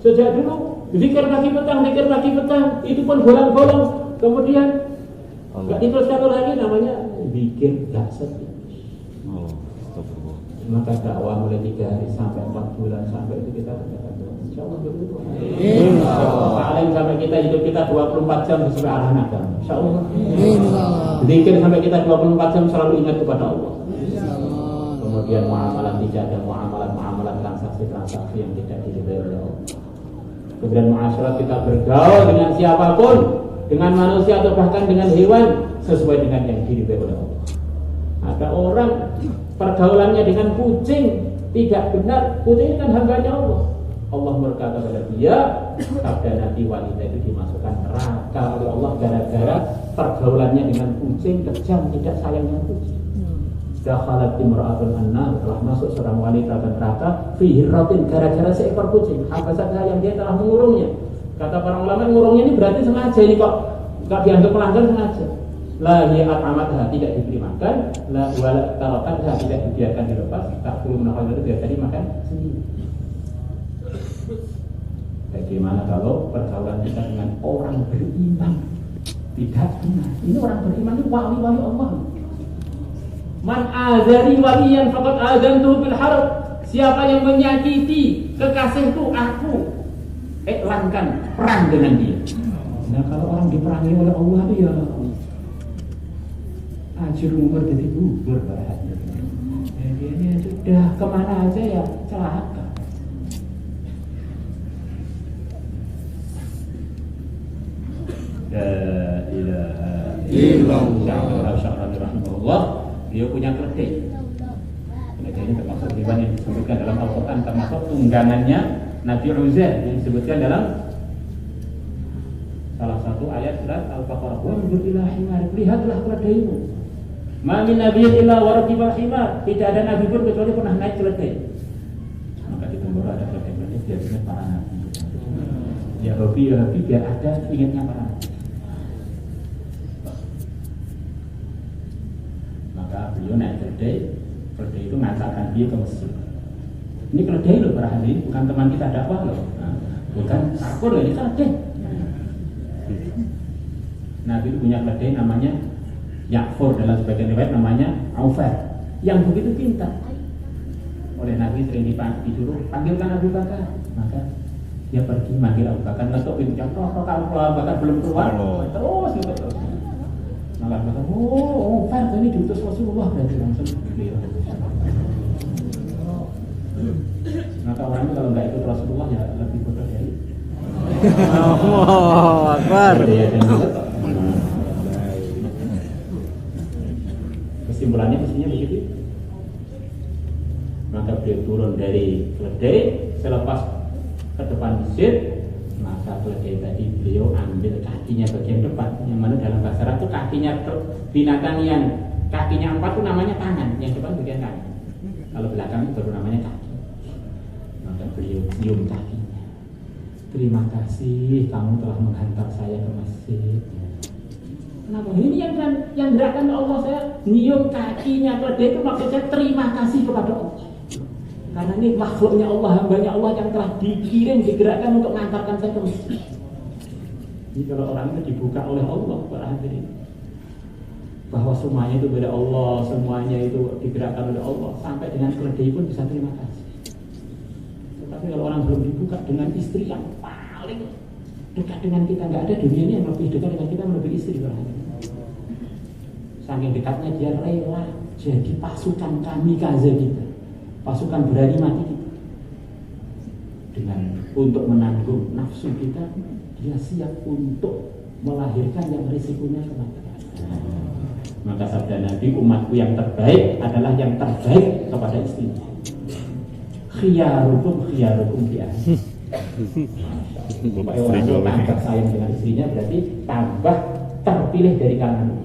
Sejak dulu zikir pagi petang, itu pun bolong-bolong, kemudian nggak diteruskan lagi, namanya zikir gak sepi. Maka dakwah mulai 3 hari sampai 4 bulan sampai itu kita katakan insya Allah begitu. Paling sampai kita hidup kita 24 jam sesuai arahan agama. Insya Allah. Zikir sampai kita 24 jam selalu ingat kepada Allah. Kemudian muamalah tidak ada muamalah transaksi yang tidak diridhai oleh Allah. Kemudian muasyarat kita bergaul dengan siapapun, dengan manusia atau bahkan dengan hewan sesuai dengan yang diridhai oleh Allah. Ada orang pergaulannya dengan kucing tidak benar, kucing ini kan hambanya Allah. Allah berkata kepada dia, sabda Nabi wanita itu dimasukkan neraka oleh Allah gara-gara pergaulannya dengan kucing, kejam, tidak sayang dengan kucing. Dakhalat imra'atun annar, telah masuk seorang wanita ke neraka fi hirratin, gara-gara seekor kucing, habasatha yang dia telah mengurungnya. Kata para ulama, mengurungnya ini berarti sengaja, ini kok enggak dianggap pelanggar, sengaja. La hi'at amatha, tidak diberi makan, la wala tarakatha, tidak dibiarkan dilepas, tak perlu menakal itu biar tadi makan sendiri. Bagaimana kalau pergaulan kita dengan orang beriman? Tidak benar. Ini orang beriman itu wali-wali Allah. Man azari waliyan faqad azantuhu bil harb. Siapa yang menyakiti kekasihku, aku iklankan perang dengan dia. Nah, kalau orang diperangi oleh Allah itu ya ajur umur jadi gugur berarti. Dia sudah kemana aja ya celaka. La ilaha illallah. Dia punya keledai. Keledai ini termasuk hewan yang disebutkan dalam Al-Quran, termasuk tunggangannya Nabi Uzair yang disebutkan dalam salah satu ayat surat Al-Baqarah. Wa min ila himar, lihatlah keledaimu. Ma min nabiyyin illa wa rakiba himar. Tidak ada nabi pun kecuali pernah naik keledai. Maka di Temboro ada keledai-keledai biasanya para nabi. Ya hobi biar ada ingatnya para nabi. Maka beliau naik keledai itu ngantarkan dia ke Mesir. Ini keledai loh para hadirin, bukan teman kita dakwah loh. Nah, bukan akur loh, ini keledai. Nabi itu punya keledai namanya Ya'fur, dalam sebagian riwayat namanya Aufar, yang begitu pintar. Oleh Nabi sering disuruh panggilkan Abu Bakar, maka dia pergi manggil Abu Bakar, letuk pintu yang Abu Bakar belum keluar, terus. Maka kata, Aufar ini diutus Rasulullah, berarti langsung beliau. Maka orang itu kalau nggak ikut Rasulullah ya lebih bodoh dari. Akbar. Kesimpulannya mestinya begitu. Maka beliau turun dari keledai, selepas ke depan masjid, maka keledai tadi beliau ambil kakinya bagian depan, yang mana dalam bahasa Arab itu kakinya binatang yang kakinya 4 itu namanya tangan, yang depan bagian kaki. Kalau belakang itu baru namanya kaki. Maka beliau cium kakinya. Terima kasih kamu telah menghantar saya ke masjid. Kenapa? Ini yang gerakan Allah, saya nyium kakinya pada itu maksud saya terima kasih kepada Allah. Karena ini makhluknya Allah, hambanya Allah yang telah dikirim, digerakkan untuk mengantarkan saya ke masjid. Ini kalau orang itu dibuka oleh Allah, para hadirin, bahwa semuanya itu dari Allah, semuanya itu digerakkan oleh Allah, sampai dengan keledai pun bisa terima kasih. Tetapi kalau orang belum dibuka dengan istri yang paling dekat dengan kita, nggak ada dunia ini yang lebih dekat dengan kita melebihi istri, para hadirin. Saking dekatnya dia rela jadi pasukan kamikaze kita, pasukan berani mati kita. Dengan untuk menanggung nafsu kita, dia siap untuk melahirkan yang risikonya kematian. Maka sabda Nabi, umatku yang terbaik adalah yang terbaik kepada istrinya. Khiyarukum khiyarukum fi ahli. Supaya orang itu tambah sayang dengan istrinya, berarti tambah terpilih dari kalangan.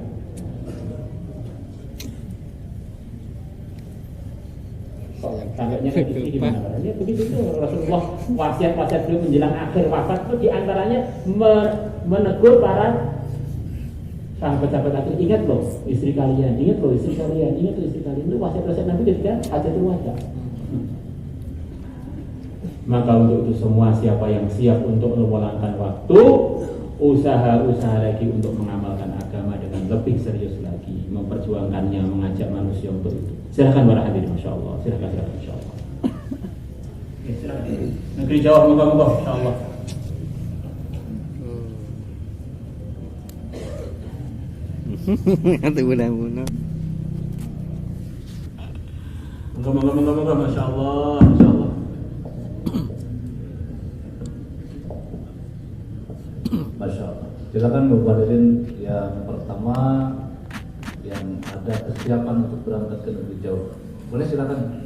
Tanggapnya itu gimana? Ya begitu itu Rasulullah wasiat-wasiat beliau menjelang akhir wafat itu diantaranya menegur para sahabat-sahabat akhir, ingat loh istri kalian, ingat loh istri kalian, ingat loh istri kalian. Itu wasiat-wasiat Nabi ketika hajatul wada. Maka untuk itu semua, siapa yang siap untuk meluangkan waktu, usaha-usaha lagi untuk mengamalkan agama dengan lebih serius lagi, memperjuangkannya, mengajak manusia untuk itu. Silakan para hadirin, masya Allah. Silakan insya Allah. Silakan. Negeri Jawa, moga-moga insya Allah. Nanti mudah-mudahan. Moga-moga, masya Allah, insya Allah. Masya Allah. Silakan Bapak Hadirin, yang pertama yang ada kesiapan untuk berangkat ke negeri jauh. Boleh silakan.